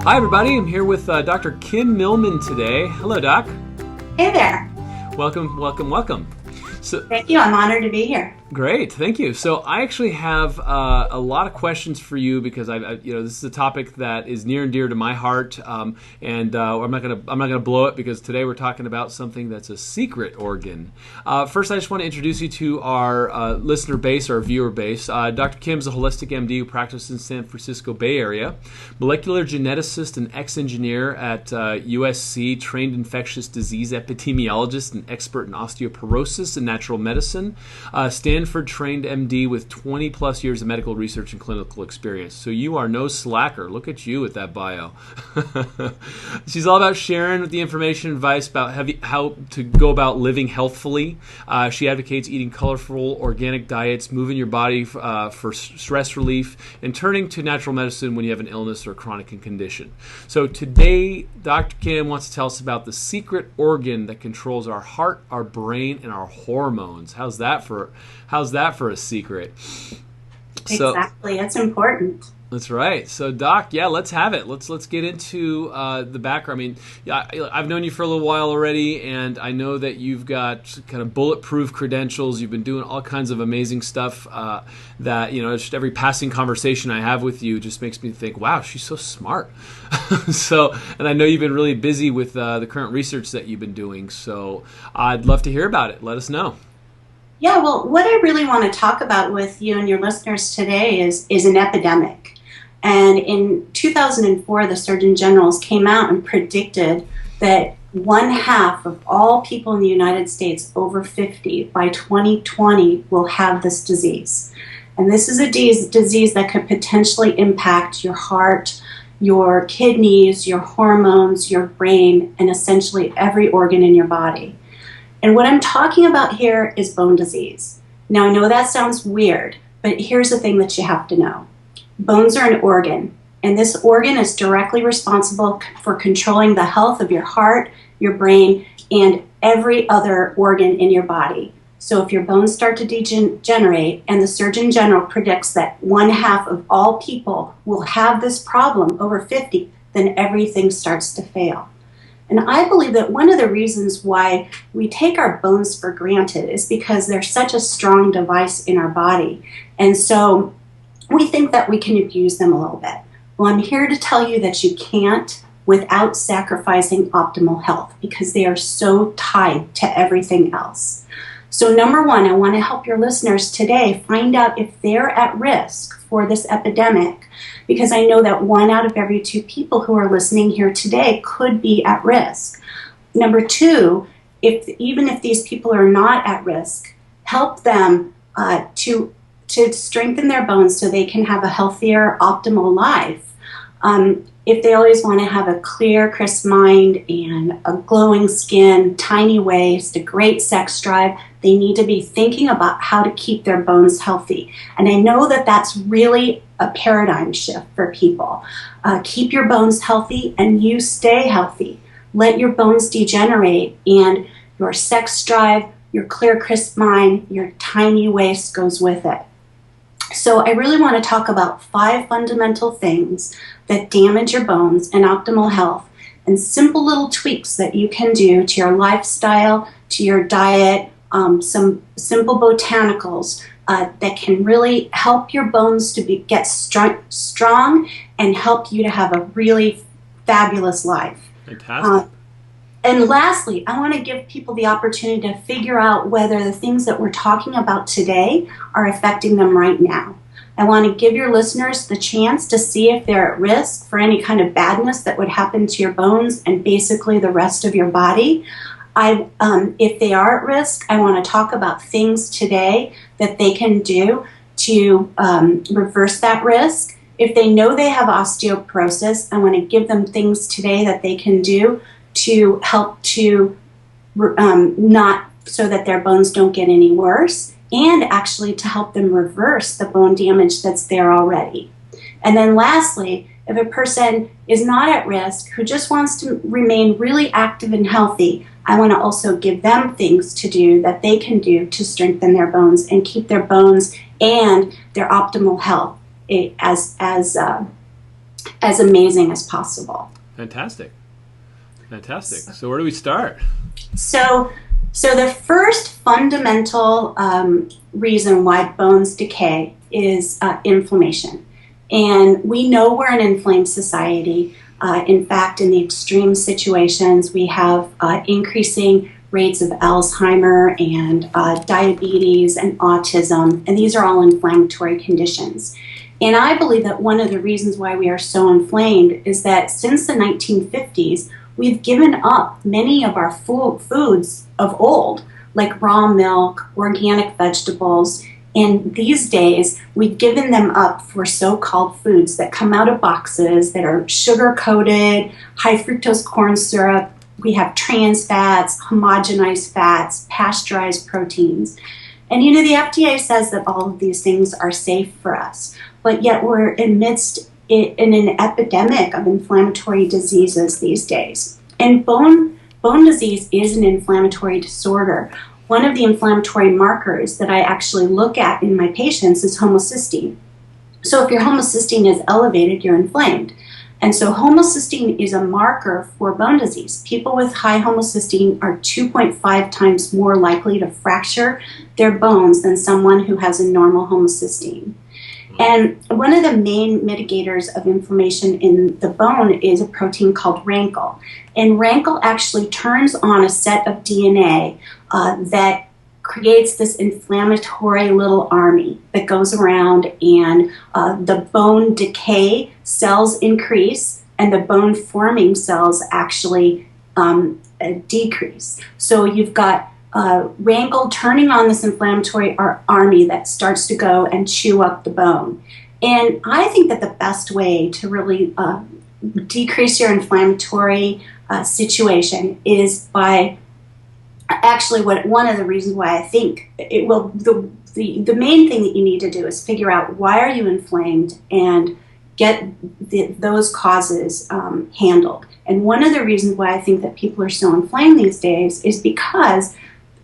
Hi, everybody. I'm here with Dr. Kim Millman today. Hello, Doc. Hey there. Welcome, welcome, welcome. Thank you. I'm honored to be here. Great, thank you. So I actually have a lot of questions for you because this is a topic that is near and dear to my heart, and I'm not gonna blow it because today we're talking about something that's a secret organ. First, I just want to introduce you to our listener base, our viewer base. Dr. Kim's a holistic MD who practices in San Francisco Bay Area, molecular geneticist and ex-engineer at USC, trained infectious disease epidemiologist and expert in osteoporosis and natural medicine. Stanford-trained MD with 20 plus years of medical research and clinical experience. So you are no slacker. Look at you with that bio. She's all about sharing the information and advice about how to go about living healthfully. She advocates eating colorful, organic diets, moving your body for stress relief, and turning to natural medicine when you have an illness or chronic condition. So today, Dr. Kim wants to tell us about the secret organ that controls our heart, our brain, and our hormones. How's that for a secret? Exactly. It's important. That's right. So, Doc, let's have it. Let's get into the background. I mean, I've known you for a little while already, and I know that you've got kind of bulletproof credentials. You've been doing all kinds of amazing stuff that, just every passing conversation I have with you just makes me think, wow, she's so smart. And I know you've been really busy with the current research that you've been doing. So I'd love to hear about it. Let us know. Yeah, well, what I really want to talk about with you and your listeners today is an epidemic. And in 2004, the Surgeon Generals came out and predicted that 1/2 of all people in the United States over 50 by 2020 will have this disease. And this is a disease that could potentially impact your heart, your kidneys, your hormones, your brain, and essentially every organ in your body. And what I'm talking about here is bone disease. Now, I know that sounds weird, but here's the thing that you have to know. Bones are an organ, and this organ is directly responsible for controlling the health of your heart, your brain, and every other organ in your body. So if your bones start to degenerate, and the Surgeon General predicts that 1/2 of all people will have this problem over 50, then everything starts to fail. And I believe that one of the reasons why we take our bones for granted is because they're such a strong device in our body. And so we think that we can abuse them a little bit. Well, I'm here to tell you that you can't without sacrificing optimal health because they are so tied to everything else. So number one, I want to help your listeners today find out if they're at risk for this epidemic, because I know that 1 out of every 2 people who are listening here today could be at risk. Number two, even if these people are not at risk, help them to strengthen their bones so they can have a healthier, optimal life. If they always want to have a clear, crisp mind and a glowing skin, tiny waist, a great sex drive, they need to be thinking about how to keep their bones healthy. And I know that that's really a paradigm shift for people. Keep your bones healthy and you stay healthy. Let your bones degenerate and your sex drive, your clear, crisp mind, your tiny waist goes with it. So I really want to talk about 5 fundamental things that damage your bones and optimal health, and simple little tweaks that you can do to your lifestyle, to your diet, some simple botanicals that can really help your bones to get strong and help you to have a really fabulous life. Fantastic. And lastly, I want to give people the opportunity to figure out whether the things that we're talking about today are affecting them right now. I want to give your listeners the chance to see if they're at risk for any kind of badness that would happen to your bones and basically the rest of your body. If they are at risk, I want to talk about things today that they can do to reverse that risk. If they know they have osteoporosis, I want to give them things today that they can do to help to not so that their bones don't get any worse, and actually to help them reverse the bone damage that's there already. And then lastly, if a person is not at risk, who just wants to remain really active and healthy, I want to also give them things to do that they can do to strengthen their bones and keep their bones and their optimal health as as amazing as possible. Fantastic. Fantastic. So where do we start? So the first fundamental reason why bones decay is inflammation. And we know we're an inflamed society. In fact, in the extreme situations, we have increasing rates of Alzheimer and diabetes and autism, and these are all inflammatory conditions. And I believe that one of the reasons why we are so inflamed is that since the 1950s, we've given up many of our foods of old, like raw milk, organic vegetables, and these days we've given them up for so-called foods that come out of boxes that are sugar-coated, high fructose corn syrup. We have trans fats, homogenized fats, pasteurized proteins. And you know, the FDA says that all of these things are safe for us, but yet we're amidst in an epidemic of inflammatory diseases these days. And bone disease is an inflammatory disorder. One of the inflammatory markers that I actually look at in my patients is homocysteine. So if your homocysteine is elevated, you're inflamed. And so homocysteine is a marker for bone disease. People with high homocysteine are 2.5 times more likely to fracture their bones than someone who has a normal homocysteine. And one of the main mitigators of inflammation in the bone is a protein called rankle. And rankle actually turns on a set of DNA that creates this inflammatory little army that goes around, and the bone decay cells increase and the bone forming cells actually decrease. So you've got rankle turning on this inflammatory army that starts to go and chew up the bone. And I think that the best way to really decrease your inflammatory situation is by actually one of the reasons why I think it will, the main thing that you need to do is figure out why are you inflamed and get those causes handled. And one of the reasons why I think that people are so inflamed these days is because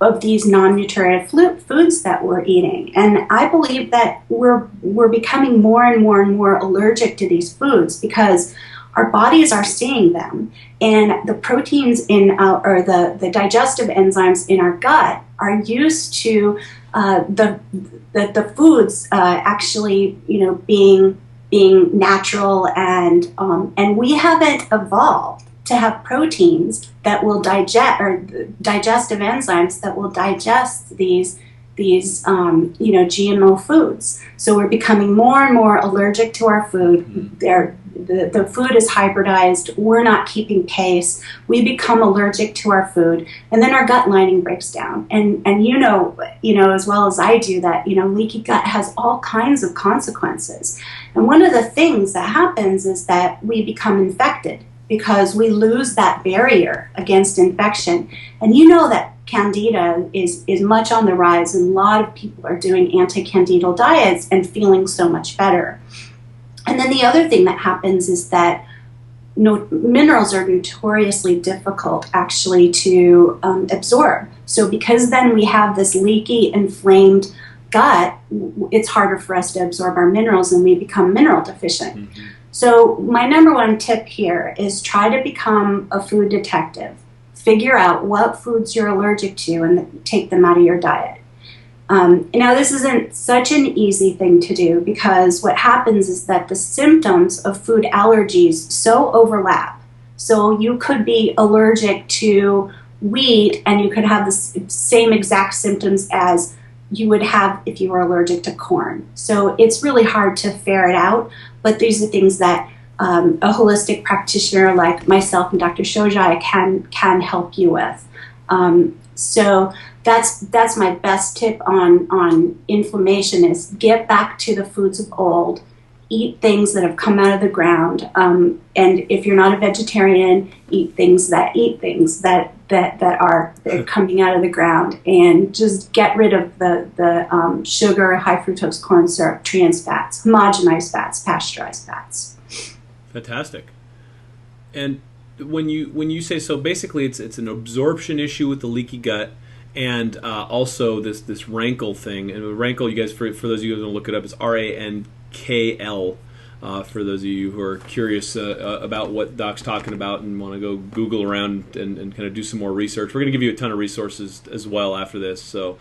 of these non-nutritive foods that we're eating. And I believe that we're becoming more and more and more allergic to these foods because our bodies are seeing them, and the proteins in or the digestive enzymes in our gut are used to the foods actually, you know, being natural, and we haven't evolved to have proteins that will digest, or digestive enzymes that will digest these you know, GMO foods. So we're becoming more and more allergic to our food. The food is hybridized. We're not keeping pace. We become allergic to our food, and then our gut lining breaks down. And you know as well as I do that, you know, leaky gut has all kinds of consequences. And one of the things that happens is that we become infected because we lose that barrier against infection. And you know that Candida is much on the rise, and a lot of people are doing anti-candidal diets and feeling so much better. And then the other thing that happens is that minerals are notoriously difficult actually to absorb. So because then we have this leaky, inflamed gut, it's harder for us to absorb our minerals, and we become mineral deficient. Mm-hmm. So my number one tip here is try to become a food detective. Figure out what foods you're allergic to and take them out of your diet. Now, this isn't such an easy thing to do because what happens is that the symptoms of food allergies so overlap. So you could be allergic to wheat and you could have the same exact symptoms as you would have if you were allergic to corn. So it's really hard to ferret out, but these are things that a holistic practitioner like myself and Dr. Shojai can help you with. So that's my best tip on inflammation is get back to the foods of old, eat things that have come out of the ground, and if you're not a vegetarian, eat things that are coming out of the ground, and just get rid of the sugar, high fructose corn syrup, trans fats, homogenized fats, pasteurized fats. Fantastic. And when you say, so basically it's an absorption issue with the leaky gut, and also this rankle thing. And rankle, you guys, for those of you who don't look it up, is RANKL. for those of you who are curious about what Doc's talking about and want to go Google around and kind of do some more research. We're going to give you a ton of resources as well after this, so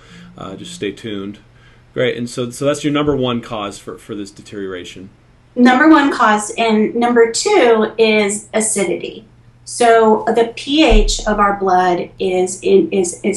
just stay tuned. Great, and so that's your number one cause for this deterioration. Number one cause, and number two is acidity. So the pH of our blood is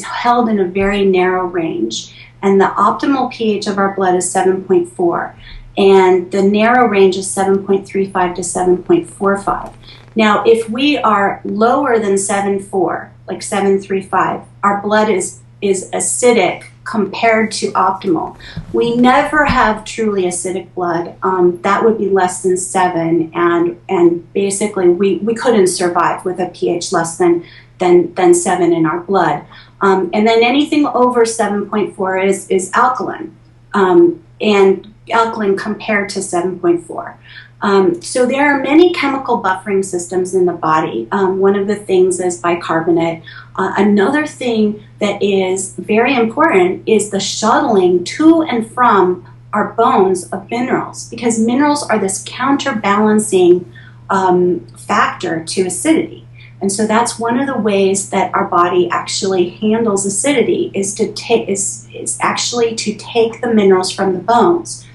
held in a very narrow range, and the optimal pH of our blood is 7.4, and the narrow range is 7.35 to 7.45. Now, if we are lower than 7.4, like 7.35, our blood is acidic compared to optimal. We never have truly acidic blood. That would be less than 7, and basically we couldn't survive with a pH less than 7 in our blood. And then anything over 7.4 is alkaline, and alkaline compared to 7.4. So there are many chemical buffering systems in the body. One of the things is bicarbonate. Another thing that is very important is the shuttling to and from our bones of minerals, because minerals are this counterbalancing factor to acidity. And so that's one of the ways that our body actually handles acidity is actually to take the minerals from the bones.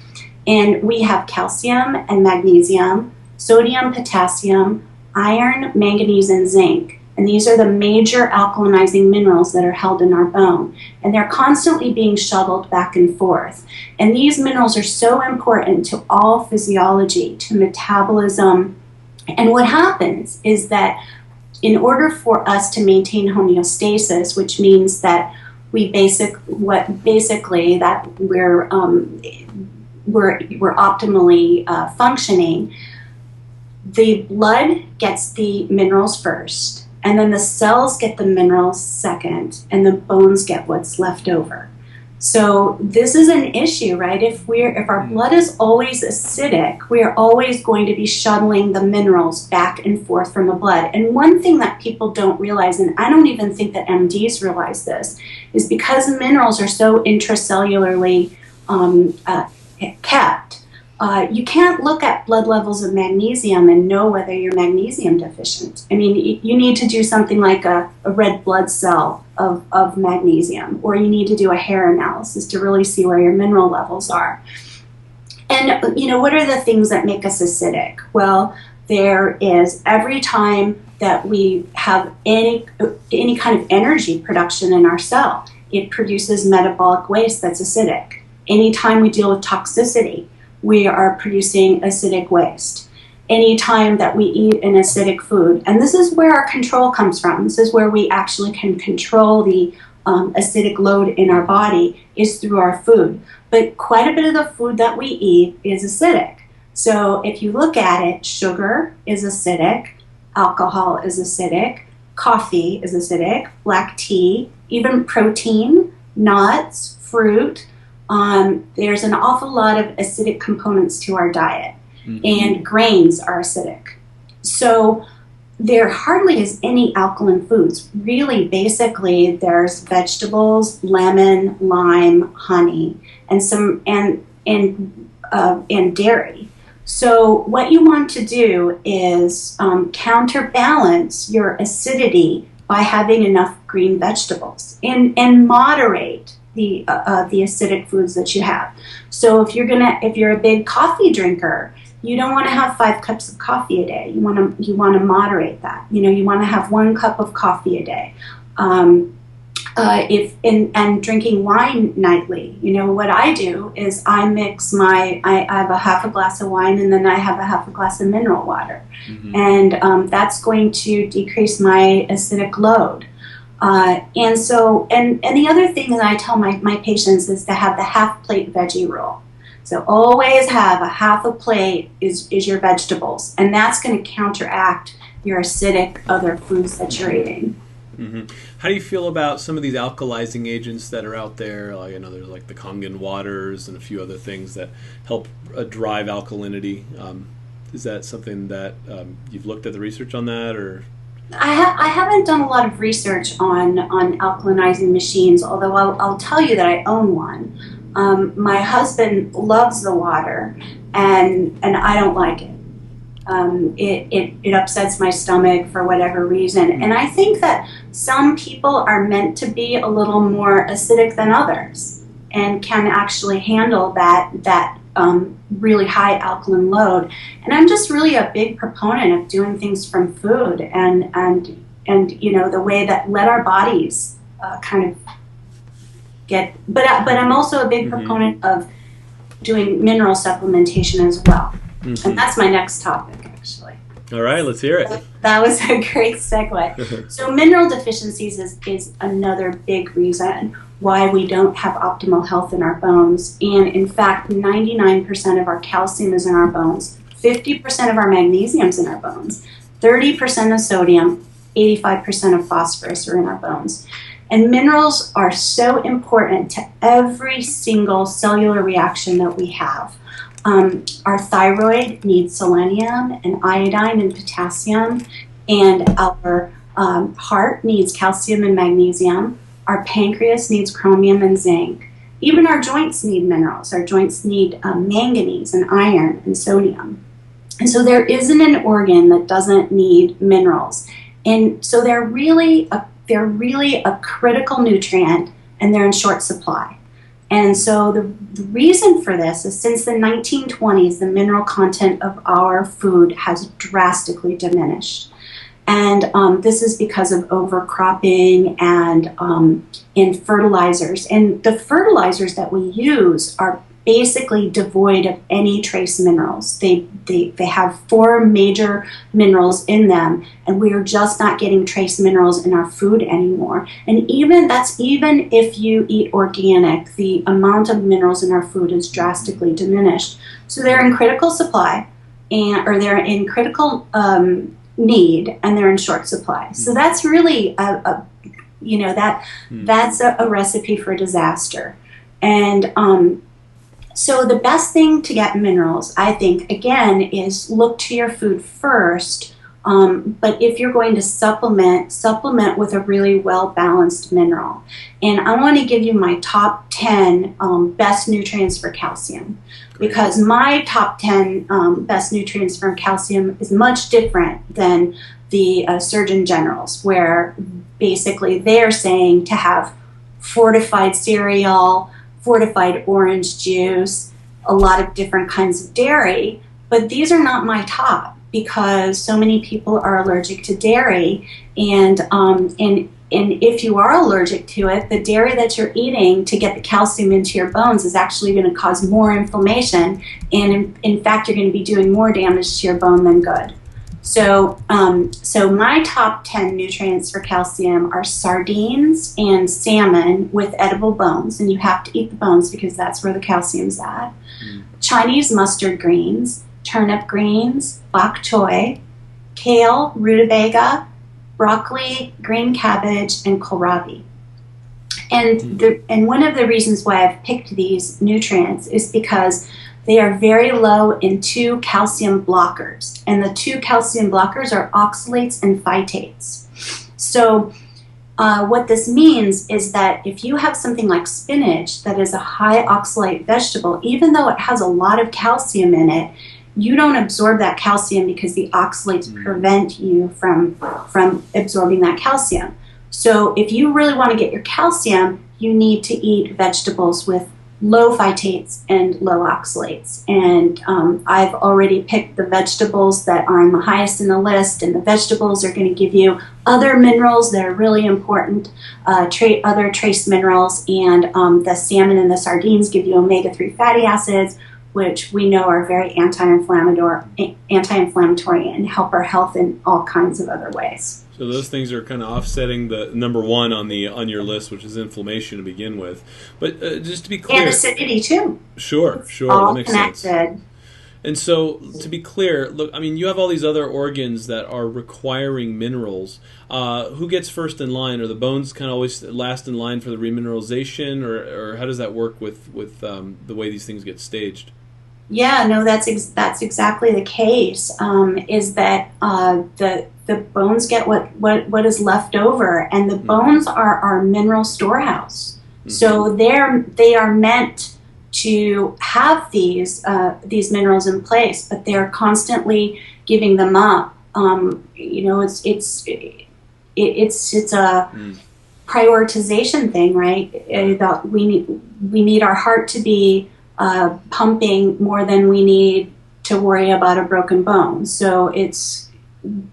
And we have calcium and magnesium, sodium, potassium, iron, manganese, and zinc. And these are the major alkalinizing minerals that are held in our bone. And they're constantly being shuttled back and forth. And these minerals are so important to all physiology, to metabolism. And what happens is that in order for us to maintain homeostasis, which means that we're optimally functioning, the blood gets the minerals first, and then the cells get the minerals second, and the bones get what's left over. So this is an issue, right? If our blood is always acidic, we are always going to be shuttling the minerals back and forth from the blood. And one thing that people don't realize, and I don't even think that MDs realize this, is because minerals are so intracellularly kept, you can't look at blood levels of magnesium and know whether you're magnesium deficient. I mean, you need to do something like a red blood cell of magnesium, or you need to do a hair analysis to really see where your mineral levels are. And, what are the things that make us acidic? Well, there is every time that we have any kind of energy production in our cell, it produces metabolic waste that's acidic. Anytime we deal with toxicity, we are producing acidic waste. Anytime that we eat an acidic food, and this is where our control comes from, this is where we actually can control the acidic load in our body, is through our food. But quite a bit of the food that we eat is acidic. So if you look at it, sugar is acidic, alcohol is acidic, coffee is acidic, black tea, even protein, nuts, fruit. There's an awful lot of acidic components to our diet, and grains are acidic. So there hardly is any alkaline foods. Really, basically, there's vegetables, lemon, lime, honey, and dairy. So what you want to do is counterbalance your acidity by having enough green vegetables and moderate the acidic foods that you have. So if you're a big coffee drinker, you don't want to have 5 cups of coffee a day. You want to moderate that. You want to have 1 cup of coffee a day. And drinking wine nightly. What I do is I have a half a glass of wine, and then I have a half a glass of mineral water, and that's going to decrease my acidic load. And the other thing that I tell my patients is to have the half plate veggie rule. So always have a half a plate is your vegetables, and that's going to counteract your acidic other foods that you're eating. How do you feel about some of these alkalizing agents that are out there? There's like the Kangen waters and a few other things that help drive alkalinity. Is that something that you've looked at the research on that, or? I haven't done a lot of research on alkalinizing machines, although I'll tell you that I own one. My husband loves the water, and I don't like it. It upsets my stomach for whatever reason. And I think that some people are meant to be a little more acidic than others and can actually handle that really high alkaline load. And I'm just really a big proponent of doing things from food and the way that let our bodies kind of get. But I'm also a big proponent of doing mineral supplementation as well. And that's my next topic, actually. All right, let's hear it. That was a great segue. So mineral deficiencies is another big reason why we don't have optimal health in our bones. And in fact, 99% of our calcium is in our bones, 50% of our magnesium is in our bones, 30% of sodium, 85% of phosphorus are in our bones. And minerals are so important to every single cellular reaction that we have. Our thyroid needs selenium and iodine and potassium, and our heart needs calcium and magnesium. Our pancreas needs chromium and zinc. Even our joints need minerals. Our joints need manganese and iron and sodium. And so there isn't an organ that doesn't need minerals. And so they're really a critical nutrient, and they're in short supply. And so the reason for this is since the 1920s, the mineral content of our food has drastically diminished. And this is because of overcropping and fertilizers. And the fertilizers that we use are basically devoid of any trace minerals. They have 4 major minerals in them, and we are just not getting trace minerals in our food anymore. And even if you eat organic, the amount of minerals in our food is drastically diminished. So they're in critical supply, or they're in critical need, and they're in short supply. So that's really that's a recipe for disaster. And so the best thing to get minerals, I think, again, is look to your food first. But if you're going to supplement with a really well-balanced mineral. And I want to give you my top 10 best nutrients for calcium. Because my top 10 best nutrients for calcium is much different than the Surgeon General's, where basically they're saying to have fortified cereal, fortified orange juice, a lot of different kinds of dairy, but these are not my top because so many people are allergic to dairy, and if you are allergic to it, the dairy that you're eating to get the calcium into your bones is actually going to cause more inflammation, and in fact you're going to be doing more damage to your bone than good. So my top 10 nutrients for calcium are sardines and salmon with edible bones, and you have to eat the bones because that's where the calcium's at. Chinese mustard greens, turnip greens, bok choy, kale, rutabaga, broccoli, green cabbage, and kohlrabi. And one of the reasons why I've picked these nutrients is because they are very low in 2 calcium blockers. And the 2 calcium blockers are oxalates and phytates. So what this means is that if you have something like spinach that is a high oxalate vegetable, even though it has a lot of calcium in it, you don't absorb that calcium because the oxalates prevent you from absorbing that calcium. So if you really want to get your calcium, you need to eat vegetables with low phytates and low oxalates. And I've already picked the vegetables that are on the highest in the list, and the vegetables are going to give you other minerals that are really important, other trace minerals, and the salmon and the sardines give you omega-3 fatty acids, which we know are very anti-inflammatory and help our health in all kinds of other ways. So those things are kind of offsetting the number one on your list, which is inflammation to begin with. But just to be clear, and acidity too. Sure, all that makes connected. Sense. And so, to be clear, look, I mean, you have all these other organs that are requiring minerals. Who gets first in line? Are the bones kind of always last in line for the remineralization, or how does that work with the way these things get staged? Yeah, no, that's exactly the case. Is that the bones get what is left over, and the bones are our mineral storehouse. So they are meant to have these minerals in place, but they're constantly giving them up. It's a prioritization thing, right? That we need our heart to be pumping more than we need to worry about a broken bone. So it's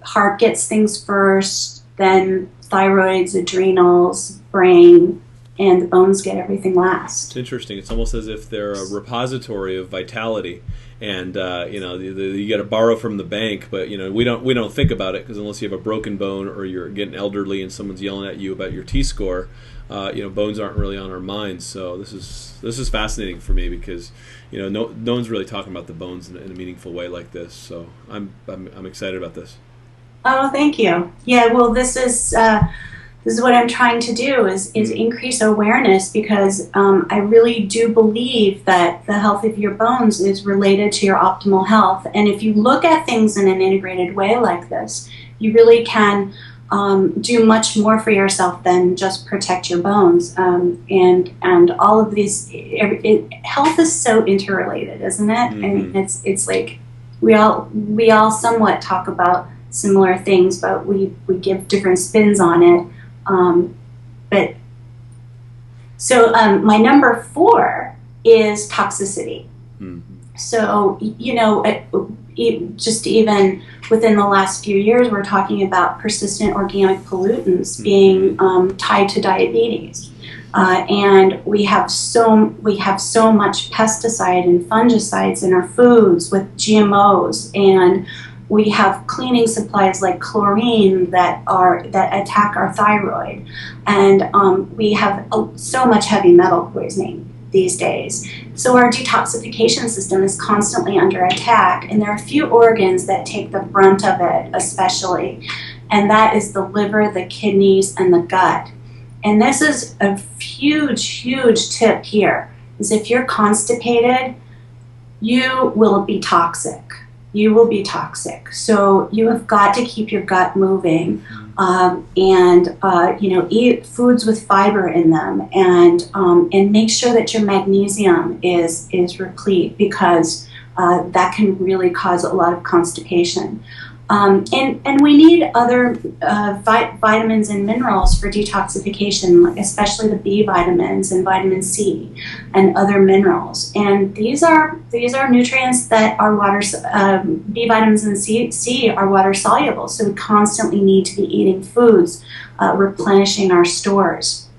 heart gets things first, then thyroids, adrenals, brain, and the bones get everything last. It's interesting. It's almost as if they're a repository of vitality, and you got to borrow from the bank, but we don't think about it, because unless you have a broken bone or you're getting elderly and someone's yelling at you about your T-score, bones aren't really on our minds. So this is fascinating for me, because no one's really talking about the bones in a meaningful way like this. So I'm excited about this. Oh, thank you. Yeah, well, this is what I'm trying to do is increase awareness, because I really do believe that the health of your bones is related to your optimal health. And if you look at things in an integrated way like this, you really can do much more for yourself than just protect your bones. And all of these, health is so interrelated, isn't it? Mm-hmm. And it's like we all somewhat talk about similar things, but we give different spins on it. My number 4 is toxicity. Mm-hmm. So, just even within the last few years, we're talking about persistent organic pollutants being tied to diabetes. And we have so much pesticide and fungicides in our foods with GMOs, and we have cleaning supplies like chlorine that attack our thyroid, and we have so much heavy metal poisoning these days. So our detoxification system is constantly under attack, and there are a few organs that take the brunt of it, especially, and that is the liver, the kidneys, and the gut. And this is a huge tip here, is if you're constipated, you will be toxic. You will be toxic. So you have got to keep your gut moving, eat foods with fiber in them, and make sure that your magnesium is replete, because that can really cause a lot of constipation. And we need other vitamins and minerals for detoxification, especially the B vitamins and vitamin C and other minerals. And these are nutrients that are B vitamins and C are water soluble. So we constantly need to be eating foods, replenishing our stores.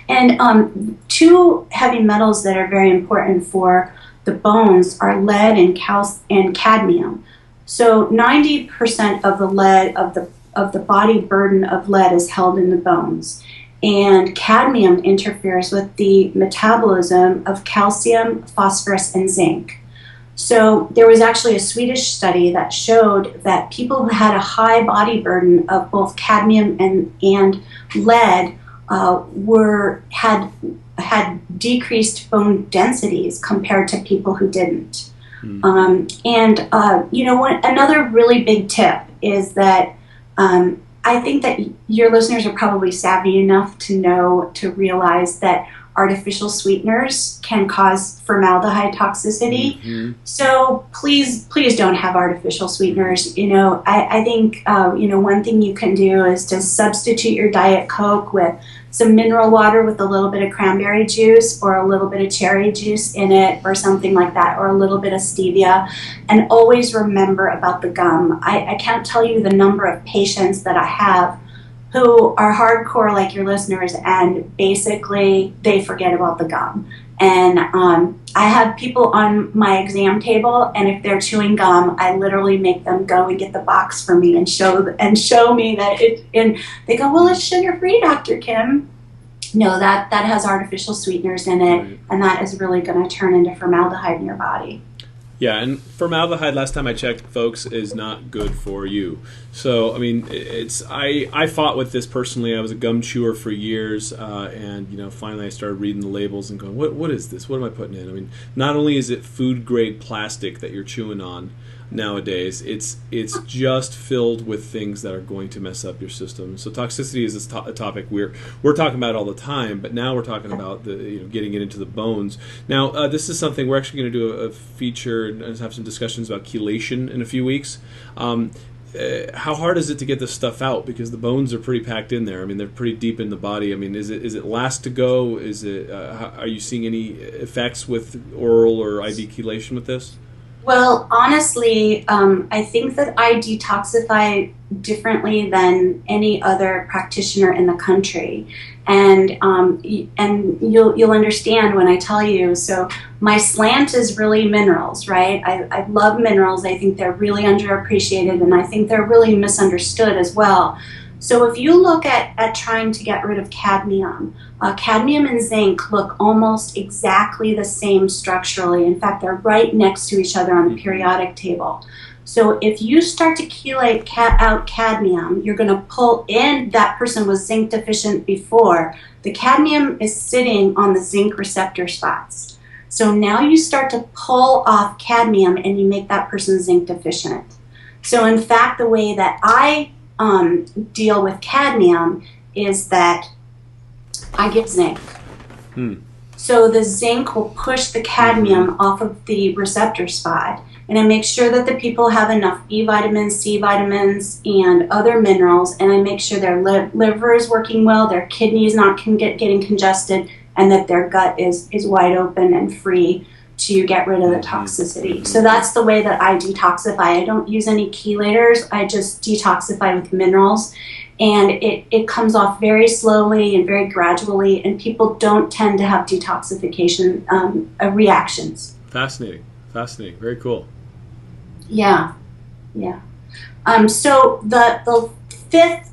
And 2 heavy metals that are very important for the bones are lead and cadmium. So 90% of the lead of the body burden of lead is held in the bones, and cadmium interferes with the metabolism of calcium, phosphorus, and zinc. So there was actually a Swedish study that showed that people who had a high body burden of both cadmium and lead had decreased bone densities compared to people who didn't. Another really big tip is that I think that your listeners are probably savvy enough to realize that artificial sweeteners can cause formaldehyde toxicity. Mm-hmm. So please don't have artificial sweeteners. I think one thing you can do is to substitute your Diet Coke with some mineral water with a little bit of cranberry juice or a little bit of cherry juice in it or something like that, or a little bit of stevia. And always remember about the gum. I can't tell you the number of patients that I have who are hardcore like your listeners, and basically they forget about the gum. And I have people on my exam table, and if they're chewing gum, I literally make them go and get the box for me and show me that it. And they go, "Well, it's sugar-free, Dr. Kim." No, that has artificial sweeteners in it, right. And that is really going to turn into formaldehyde in your body. Yeah, and formaldehyde, last time I checked, folks, is not good for you. So, I mean, I fought with this personally. I was a gum chewer for years, and finally I started reading the labels and going, what is this? What am I putting in? I mean, not only is it food grade plastic that you're chewing on, nowadays. It's just filled with things that are going to mess up your system. So toxicity is a topic we're talking about all the time, but now we're talking about getting it into the bones. Now this is something we're actually going to do a feature and have some discussions about chelation in a few weeks. How hard is it to get this stuff out? Because the bones are pretty packed in there. I mean, they're pretty deep in the body. I mean, is it last to go? Is it? Are you seeing any effects with oral or IV chelation with this? Well, honestly, I think that I detoxify differently than any other practitioner in the country, and you'll understand when I tell you. So my slant is really minerals, right? I love minerals. I think they're really underappreciated, and I think they're really misunderstood as well. So if you look at trying to get rid of cadmium, cadmium and zinc look almost exactly the same structurally. In fact, they're right next to each other on the periodic table. So if you start to chelate out cadmium, you're going to pull in, that person was zinc deficient before. The cadmium is sitting on the zinc receptor spots. So now you start to pull off cadmium and you make that person zinc deficient. So in fact, the way that I deal with cadmium is that I give zinc. So the zinc will push the cadmium off of the receptor spot, and I make sure that the people have enough B vitamins, C vitamins, and other minerals, and I make sure their liver is working well, their kidneys not getting congested, and that their gut is wide open and free to get rid of the toxicity. So that's the way that I detoxify. I don't use any chelators. I just detoxify with minerals. And it comes off very slowly and very gradually, and people don't tend to have detoxification reactions. Fascinating. Very cool. Yeah. So the fifth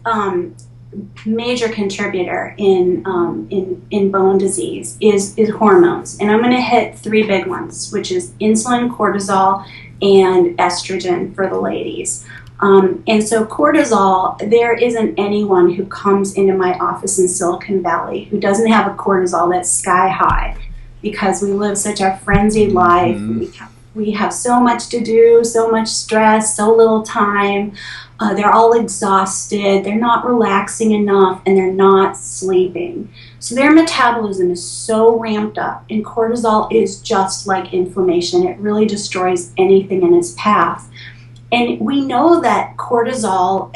major contributor in bone disease is hormones, and I'm going to hit three big ones, which is insulin, cortisol, and estrogen for the ladies. And so cortisol, there isn't anyone who comes into my office in Silicon Valley who doesn't have a cortisol that's sky high, because we live such a frenzied life. We have so much to do, so much stress, so little time. They're all exhausted, they're not relaxing enough, and they're not sleeping. So their metabolism is so ramped up, and cortisol is just like inflammation. It really destroys anything in its path. And we know that cortisol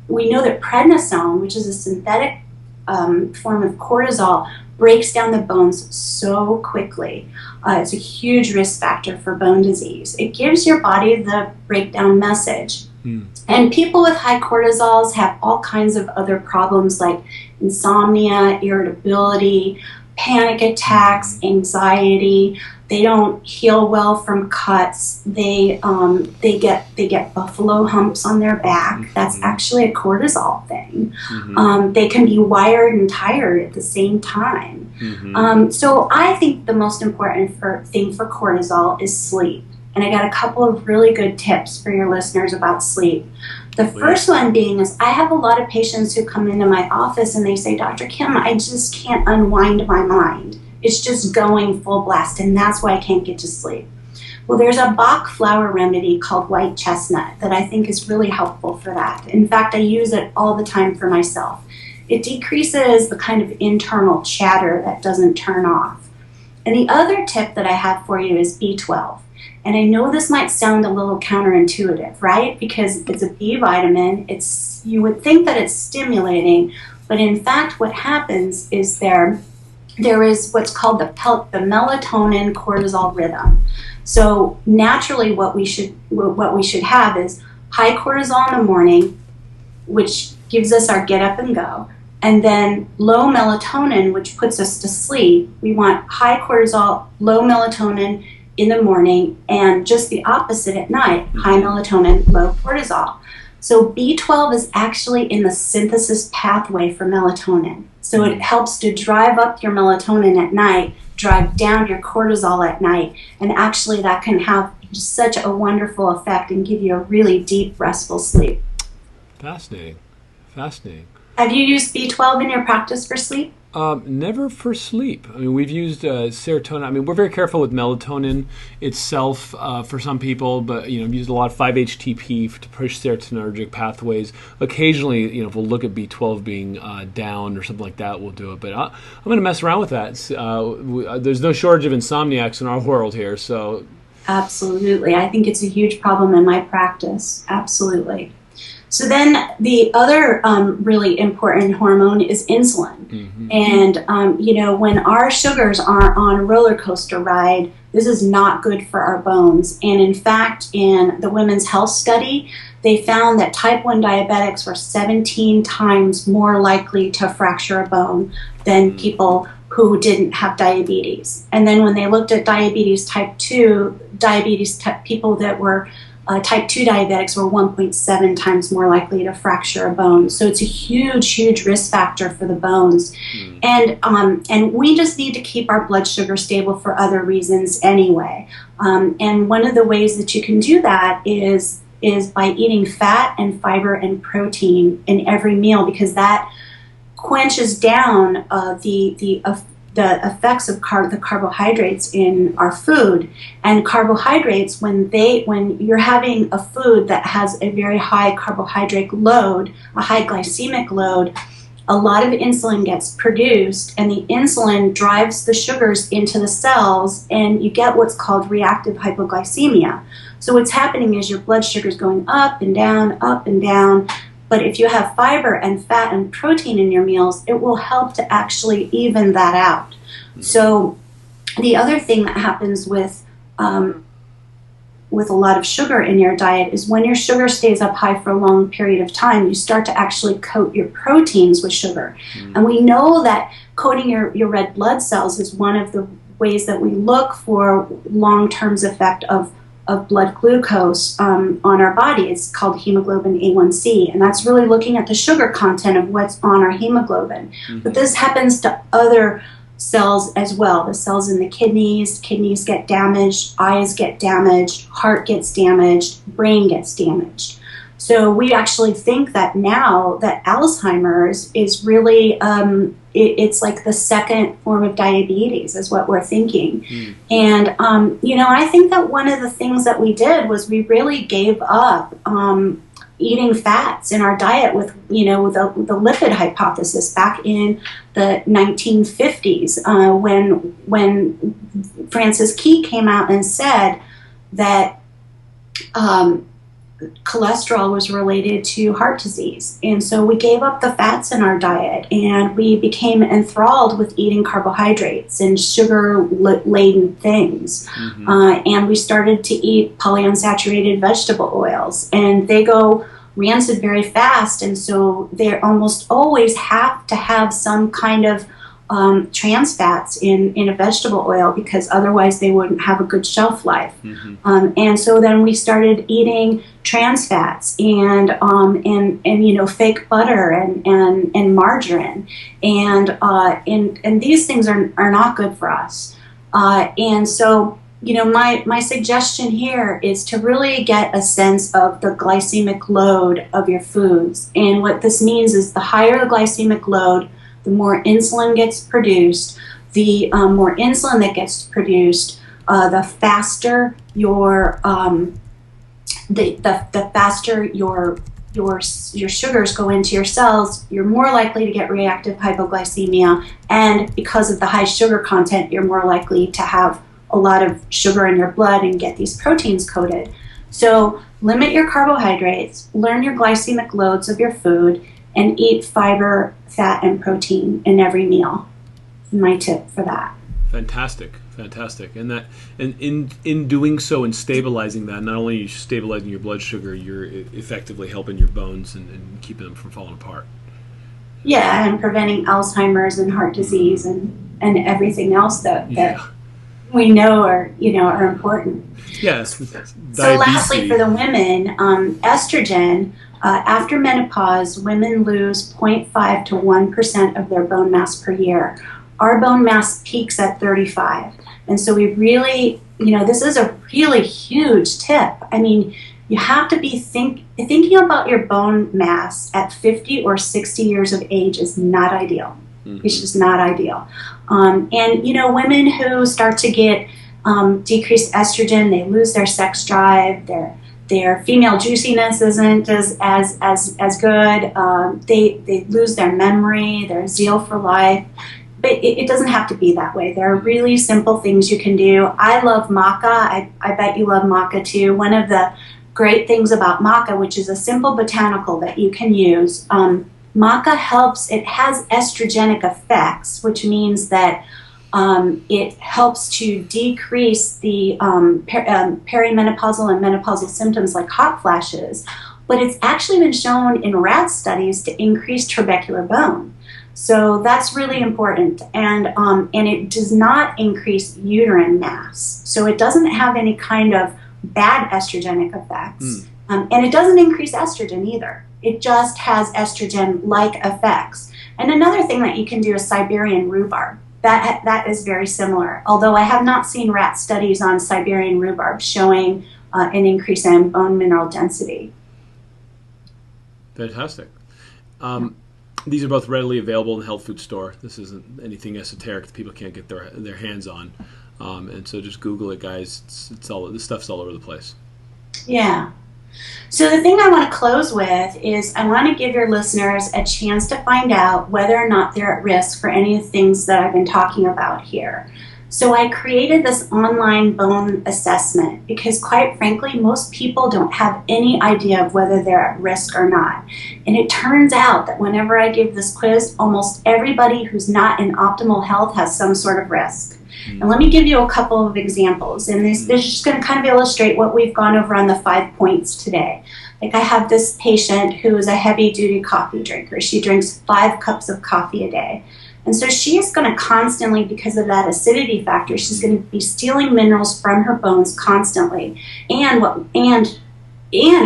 we know that prednisone, which is a synthetic form of cortisol, breaks down the bones so quickly. It's a huge risk factor for bone disease. It gives your body the breakdown message. And people with high cortisols have all kinds of other problems like insomnia, irritability, panic attacks, anxiety. They don't heal well from cuts. They get buffalo humps on their back. That's actually a cortisol thing. They can be wired and tired at the same time. So I think the most important thing for cortisol is sleep. And I got a couple of really good tips for your listeners about sleep. The first one being is I have a lot of patients who come into my office and they say, Dr. Kim, I just can't unwind my mind. It's just going full blast, and that's why I can't get to sleep. Well, there's a Bach flower remedy called white chestnut that I think is really helpful for that. In fact, I use it all the time for myself. It decreases the kind of internal chatter that doesn't turn off. And the other tip that I have for you is B12. And I know this might sound a little counterintuitive, right? Because it's a B vitamin. You would think that it's stimulating, but in fact what happens is there is what's called the melatonin cortisol rhythm. So naturally what we should have is high cortisol in the morning, which gives us our get up and go, and then low melatonin, which puts us to sleep. We want high cortisol, low melatonin in the morning, and just the opposite at night, high melatonin, low cortisol. So B12 is actually in the synthesis pathway for melatonin. So it helps to drive up your melatonin at night, drive down your cortisol at night, and actually that can have such a wonderful effect and give you a really deep, restful sleep. Fascinating. Have you used B12 in your practice for sleep? Never for sleep. I mean, we've used serotonin. I mean, we're very careful with melatonin itself for some people, but we've used a lot of 5-HTP to push serotonergic pathways. Occasionally, if we'll look at B12 being down or something like that, we'll do it. But I'm going to mess around with that. There's no shortage of insomniacs in our world here, so. Absolutely. I think it's a huge problem in my practice. Absolutely. So then the other really important hormone is insulin. Mm-hmm. And, when our sugars are on a roller coaster ride, this is not good for our bones. And in fact, in the Women's Health Study, they found that type 1 diabetics were 17 times more likely to fracture a bone than people who didn't have diabetes. And then when they looked at diabetes type 2, people that were type 2 diabetics were 1.7 times more likely to fracture a bone. So it's a huge, huge risk factor for the bones. And we just need to keep our blood sugar stable for other reasons anyway. And one of the ways that you can do that is by eating fat and fiber and protein in every meal, because that quenches down the effects of the carbohydrates in our food. And carbohydrates, when you're having a food that has a very high carbohydrate load, a high glycemic load, a lot of insulin gets produced, and the insulin drives the sugars into the cells, and you get what's called reactive hypoglycemia. So what's happening is your blood sugar is going up and down, up and down. But if you have fiber and fat and protein in your meals, it will help to actually even that out. So the other thing that happens with a lot of sugar in your diet is when your sugar stays up high for a long period of time, you start to actually coat your proteins with sugar. And we know that coating your red blood cells is one of the ways that we look for long-term effect of blood glucose on our body. It's called hemoglobin A1C, and that's really looking at the sugar content of what's on our hemoglobin. But this happens to other cells as well. The cells in the kidneys get damaged, eyes get damaged, heart gets damaged, brain gets damaged. So we actually think that now that Alzheimer's is really, it's like the second form of diabetes is what we're thinking. And, I think that one of the things that we did was we really gave up eating fats in our diet with the lipid hypothesis back in the 1950s when Francis Key came out and said that cholesterol was related to heart disease. And so we gave up the fats in our diet, and we became enthralled with eating carbohydrates and sugar-laden things. And we started to eat polyunsaturated vegetable oils, and they go rancid very fast, and so they almost always have to have some kind of trans fats in a vegetable oil, because otherwise they wouldn't have a good shelf life. And so then we started eating trans fats and fake butter and margarine, and these things are not good for us. And so my suggestion here is to really get a sense of the glycemic load of your foods. And what this means is the higher the glycemic load, the more insulin gets produced. The more insulin that gets produced, the faster your sugars go into your cells. You're more likely to get reactive hypoglycemia, and because of the high sugar content, you're more likely to have a lot of sugar in your blood and get these proteins coated. So limit your carbohydrates, learn your glycemic loads of your food, and eat fiber, fat, and protein in every meal. My tip for that. Fantastic. And in doing so and stabilizing that, not only are you stabilizing your blood sugar, you're effectively helping your bones and keeping them from falling apart. Yeah, and preventing Alzheimer's and heart disease and everything else that we know are important. Yes. So lastly, for the women, estrogen. After menopause, women lose 0.5 to 1% of their bone mass per year. Our bone mass peaks at 35. And so we really, this is a really huge tip. I mean, you have to be thinking about your bone mass at 50 or 60 years of age is not ideal. It's just not ideal. And, you know, women who start to get decreased estrogen, they lose their sex drive, their female juiciness isn't as good, they lose their memory, their zeal for life. But it doesn't have to be that way. There are really simple things you can do. I love maca. I bet you love maca too. One of the great things about maca, which is a simple botanical that you can use, maca helps, it has estrogenic effects, which means that it helps to decrease the perimenopausal and menopausal symptoms like hot flashes, but it's actually been shown in rat studies to increase trabecular bone. So that's really important, and it does not increase uterine mass. So it doesn't have any kind of bad estrogenic effects, and it doesn't increase estrogen either. It just has estrogen-like effects. And another thing that you can do is Siberian rhubarb. That is very similar, although I have not seen rat studies on Siberian rhubarb showing an increase in bone mineral density. Fantastic. These are both readily available in the health food store. This isn't anything esoteric that people can't get their hands on. And so just Google it, guys. It's all, this stuff's all over the place. Yeah. So the thing I want to close with is I want to give your listeners a chance to find out whether or not they're at risk for any of the things that I've been talking about here. So I created this online bone assessment because, quite frankly, most people don't have any idea of whether they're at risk or not. And it turns out that whenever I give this quiz, almost everybody who's not in optimal health has some sort of risk. And let me give you a couple of examples. And this is just going to kind of illustrate what we've gone over on the 5 points today. Like I have this patient who is a heavy-duty coffee drinker. She drinks 5 cups of coffee a day. And so she is going to constantly, because of that acidity factor, she's going to be stealing minerals from her bones constantly. And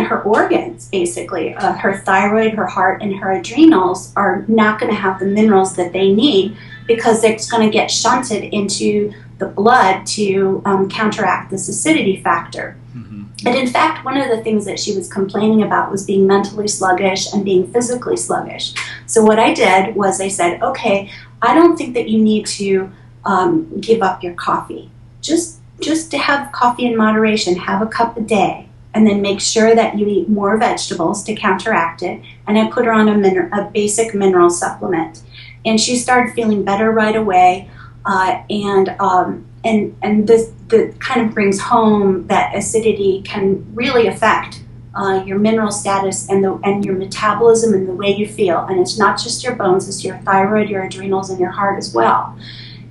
her organs, basically, her thyroid, her heart, and her adrenals are not going to have the minerals that they need because it's going to get shunted into the blood to counteract this acidity factor. And in fact, one of the things that she was complaining about was being mentally sluggish and being physically sluggish. So what I did was I said, okay, I don't think that you need to give up your coffee. Just to have coffee in moderation, have a cup a day, and then make sure that you eat more vegetables to counteract it. And I put her on a basic mineral supplement. And she started feeling better right away. And this kind of brings home that acidity can really affect your mineral status and your metabolism and the way you feel. And it's not just your bones, it's your thyroid, your adrenals, and your heart as well.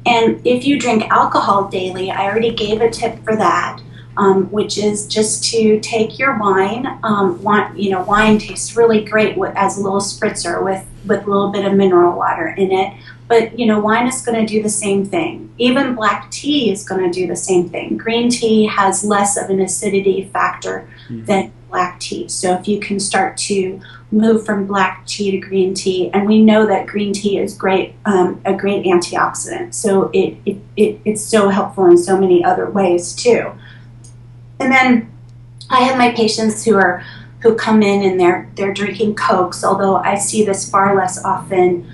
And if you drink alcohol daily, I already gave a tip for that, which is just to take your wine. Wine tastes really great as a little spritzer with a little bit of mineral water in it. But, wine is going to do the same thing. Even black tea is going to do the same thing. Green tea has less of an acidity factor than black tea. So if you can start to move from black tea to green tea, and we know that green tea is a great antioxidant. So it's so helpful in so many other ways too. And then I have my patients who come in and they're drinking Cokes, although I see this far less often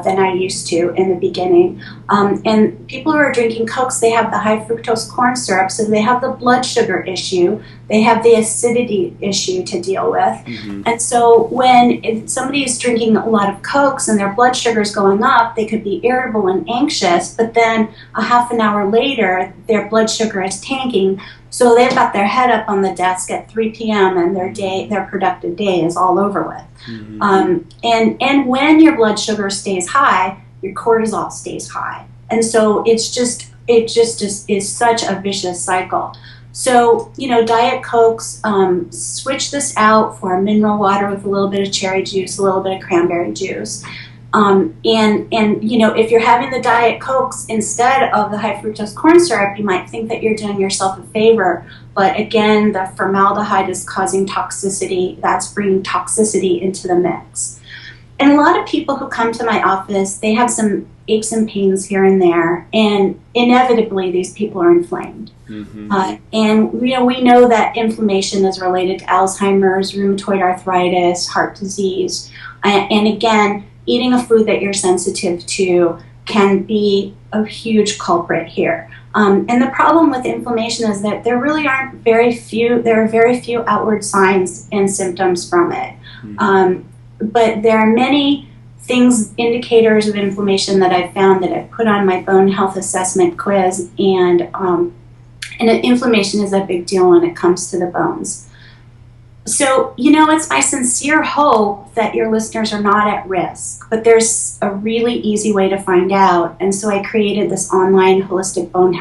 than I used to in the beginning. And people who are drinking Cokes, they have the high fructose corn syrup, so they have the blood sugar issue, they have the acidity issue to deal with. And so if somebody is drinking a lot of Cokes and their blood sugar is going up, they could be irritable and anxious, but then a half an hour later, their blood sugar is tanking. So they've got their head up on the desk at 3 p.m. and their productive day is all over with. And when your blood sugar stays high, your cortisol stays high. And so it just is such a vicious cycle. So, Diet Cokes, switch this out for a mineral water with a little bit of cherry juice, a little bit of cranberry juice. If you're having the Diet Cokes instead of the high fructose corn syrup, you might think that you're doing yourself a favor. But again, the formaldehyde is causing toxicity. That's bringing toxicity into the mix. And a lot of people who come to my office, they have some aches and pains here and there. And inevitably, these people are inflamed. And we know that inflammation is related to Alzheimer's, rheumatoid arthritis, heart disease. And again, eating a food that you're sensitive to can be a huge culprit here. And the problem with inflammation is that there are very few outward signs and symptoms from it. But there are many indicators of inflammation that I've found that I've put on my bone health assessment quiz, and inflammation is a big deal when it comes to the bones. So, it's my sincere hope that your listeners are not at risk, but there's a really easy way to find out. And so I created this online holistic bone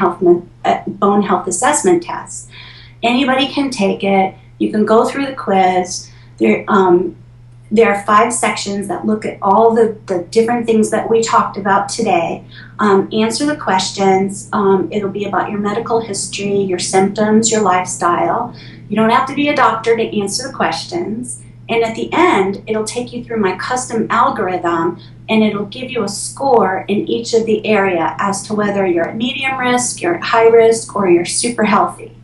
health assessment test. Anybody can take it. You can go through the quiz. There are 5 sections that look at all the different things that we talked about today. Answer the questions. It'll be about your medical history, your symptoms, your lifestyle. You don't have to be a doctor to answer the questions. And at the end, it'll take you through my custom algorithm, and it'll give you a score in each of the area as to whether you're at medium risk, you're at high risk, or you're super healthy.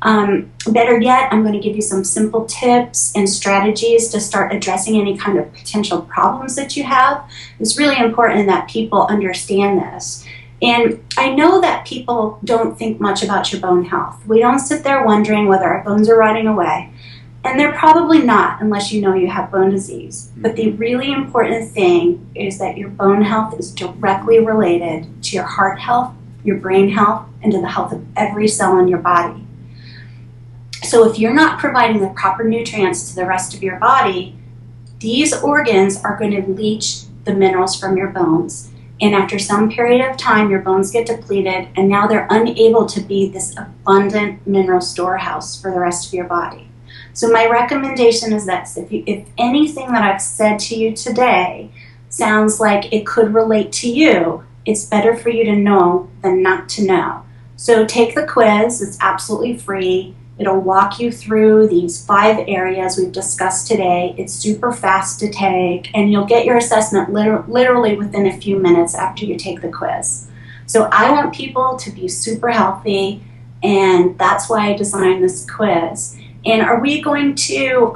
Better yet, I'm going to give you some simple tips and strategies to start addressing any kind of potential problems that you have. It's really important that people understand this. And I know that people don't think much about your bone health. We don't sit there wondering whether our bones are rotting away. And they're probably not unless you know you have bone disease. But the really important thing is that your bone health is directly related to your heart health, your brain health, and to the health of every cell in your body. So if you're not providing the proper nutrients to the rest of your body, these organs are going to leach the minerals from your bones. And after some period of time, your bones get depleted, and now they're unable to be this abundant mineral storehouse for the rest of your body. So my recommendation is this: if anything that I've said to you today sounds like it could relate to you, it's better for you to know than not to know. So take the quiz. It's absolutely free. It'll walk you through these 5 areas we've discussed today. It's super fast to take, and you'll get your assessment literally within a few minutes after you take the quiz. So I want people to be super healthy, and that's why I designed this quiz. And are we going to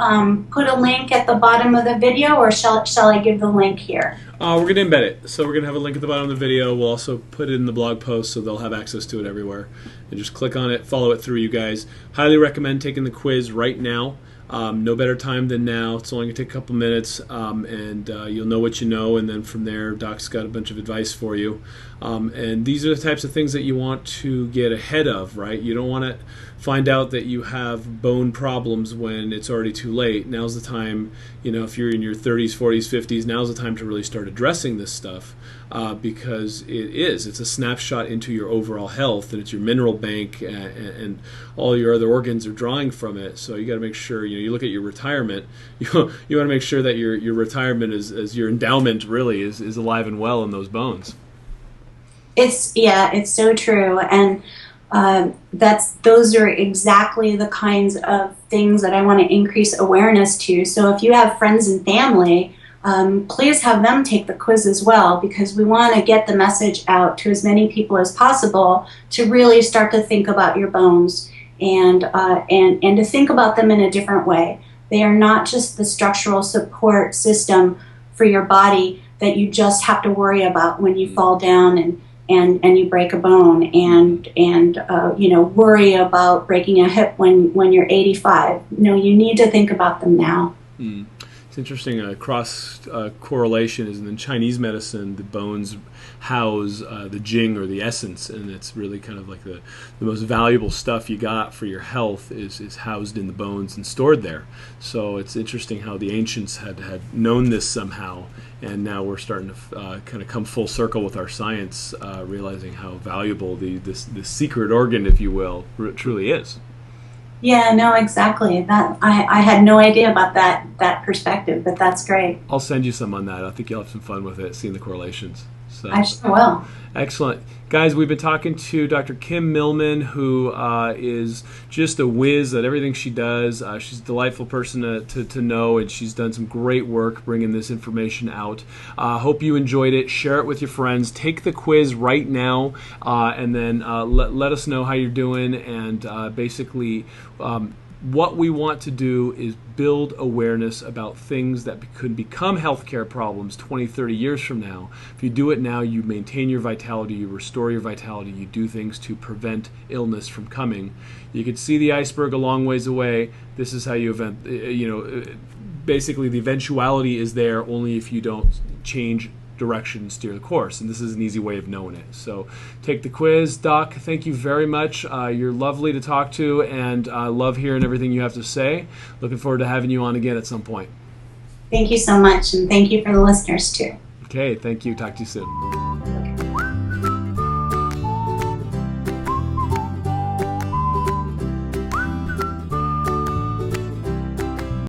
put a link at the bottom of the video, or shall I give the link here? We're going to embed it. So we're going to have a link at the bottom of the video. We'll also put it in the blog post so they'll have access to it everywhere. And just click on it, follow it through, you guys. Highly recommend taking the quiz right now. No better time than now. It's only going to take a couple minutes, and you'll know what you know, and then from there, Doc's got a bunch of advice for you. And these are the types of things that you want to get ahead of, right? You don't want to find out that you have bone problems when it's already too late. Now's the time, if you're in your 30s, 40s, 50s, now's the time to really start addressing this stuff, because it's a snapshot into your overall health, and it's your mineral bank, and all your other organs are drawing from it. So you got to make sure, you look at your retirement, you want to make sure that your retirement is your endowment really is alive and well in those bones. It's so true, and those are exactly the kinds of things that I want to increase awareness to. So if you have friends and family, please have them take the quiz as well, because we want to get the message out to as many people as possible to really start to think about your bones and to think about them in a different way. They are not just the structural support system for your body that you just have to worry about when you fall down and you break a bone and worry about breaking a hip when you're 85. No, you need to think about them now. It's interesting. Cross correlation is in Chinese medicine. The bones house the jing, or the essence, and it's really kind of like the most valuable stuff you got for your health is housed in the bones and stored there. So it's interesting how the ancients had known this somehow, and now we're starting to kind of come full circle with our science, realizing how valuable this secret organ, if you will, truly is. Yeah, no, exactly. That I had no idea about that perspective, but that's great. I'll send you some on that. I think you'll have some fun with it, seeing the correlations. So, I sure will. Excellent. Guys, we've been talking to Dr. Kim Millman, who is just a whiz at everything she does. She's a delightful person to know, and she's done some great work bringing this information out. Hope you enjoyed it. Share it with your friends. Take the quiz right now, and then let us know how you're doing, and basically what we want to do is build awareness about things that could become healthcare problems 20, 30 years from now. If you do it now, you maintain your vitality, you restore your vitality, you do things to prevent illness from coming. You can see the iceberg a long ways away. This is how you basically the eventuality is there only if you don't change direction and steer the course, and this is an easy way of knowing it. So take the quiz. Doc, thank you very much. You're lovely to talk to, and I love hearing everything you have to say. Looking forward to having you on again at some point. Thank you so much, and thank you for the listeners too. Okay, thank you. Talk to you soon.